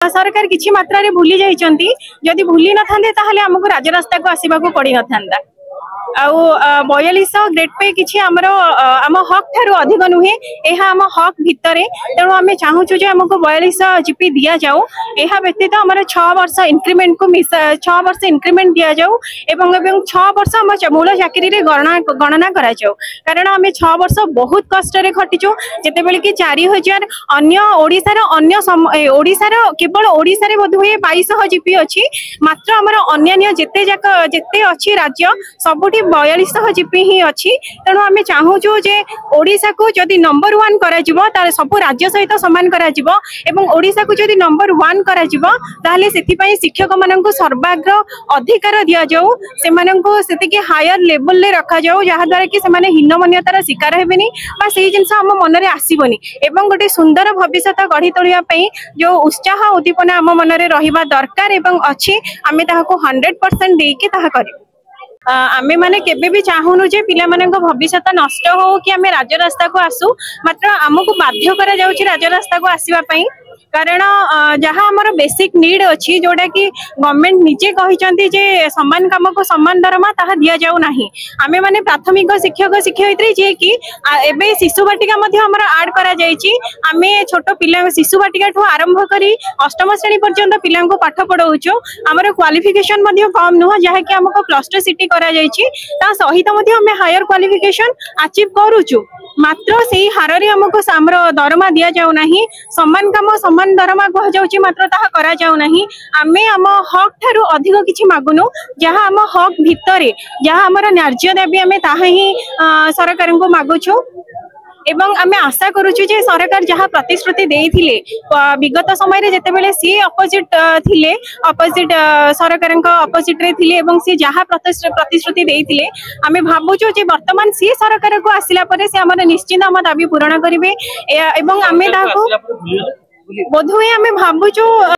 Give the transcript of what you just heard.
सरकार किछि मात्रा रे भूली जाइचंती जदि भूली न थांदे ताहले हमको राजरास्ता को आसीबा को पड़ी न थांदा। आउ 4200 ग्रेड पे किछि हमरो आम हक थारु अधिक नुहे एहा आम हक भितरे तेणु आम चाहूँ जे हमको 4200 जीपी दिया जाऊ। एहा व्यतीत हमर 6 वर्ष इंक्रीमेंट को 6 वर्ष इंक्रीमेंट दिया जाऊ एवं 6 वर्ष हम मूल चाकरी रे गणना करा जाऊ। कारण आम 6 वर्ष बहुत कष्ट रे खटिचु जेते बेले कि 4000 अन्य ओडिसा रो केवल ओडिसा रे बोध हुए 2200 जीपी अछि मात्र हमर अन्य जेते अछि राज्य सबुठी 4200 जीपी ही अच्छी। तेणु आम चाहूँ जे ओडिशा को जदि नंबर 1 करा जिवो तारे सब राज्य सहित सामान करा जिवो एवं ओडिशा को जदि नंबर 1 करा जिवो ताले सेति पई शिक्षक माननकु सर्वाग्र अधिकार दिया जाऊ से माननकु सेति हायर लेवल ले रखा जाऊ जहा द्वारा कि से माने हीनमान्यतार शिकार हेबेनी बा सेही जिंस हम मन रे आसीबनी एवं गोटे सुंदर भविष्यत गढ़ी तोलिया पई जो उत्साह उद्दीपना हम मन रे रहिबा दरकार एवं अछि आमे ताहाको 100% देके ताहा करियो। आमे माने केबे भी चाहूनु जे पिला मानक भविष्यत नष्ट हो कि आमे राजरास्ता को आसु मात्र आमको बाध्य करा जाउछि राजरास्ता को आसीबा पई। कारण जहाँ आमर बेसिक नीड अच्छी जोटा कि गवर्नमेंट निजे कहिसंती जे समान काम को समान दरमा ताहा दिया जाऊ नाही। आमे माने प्राथमिक शिक्षक शिक्षयित्री जे कि एबे शिशु बाटिका मध्ये हमर ऐड करा जाईची। आमे छोट पिला शिशु बाटिका ठो आरंभ करी अष्टम श्रेणी पर्यंत पिला को पाठ पढाउचो। हमर क्वालिफिकेशन मध्ये कम नुह जहा कि हमको +2 सिटी करा जाईची ता सहित मध्ये हमें हायर क्वालिफिकेशन अचीव करूचु मात्र सेही हार रे हमको हमर दरमा दिया जाऊ नाही। समान काम समान दरमा कह जाउची मात्र ताहा करा जाऊ नाही। आमे हम हक थारु अधिक किछि मागुनु जहा हम हक भितरे जहा हमर न्याय्य दाबी आमे ताहा ही सरकार को मागुछु एवं आमे आशा करूछु जे सरकार जहा प्रतिश्रुति देइथिले विगत समय रे जेते बेले सी अपोजिट थिले अपोजिट सरकार को अपोजिट रे थिले एवं सी जहा प्रतिश्रुति देइथिले आमे भाबुछु जे वर्तमान सी सरकार को आसिला परे से हमर निश्चित हम दाबी पूर्ण करिवे एवं आमे ताको बोधुए आमे भाबुछु।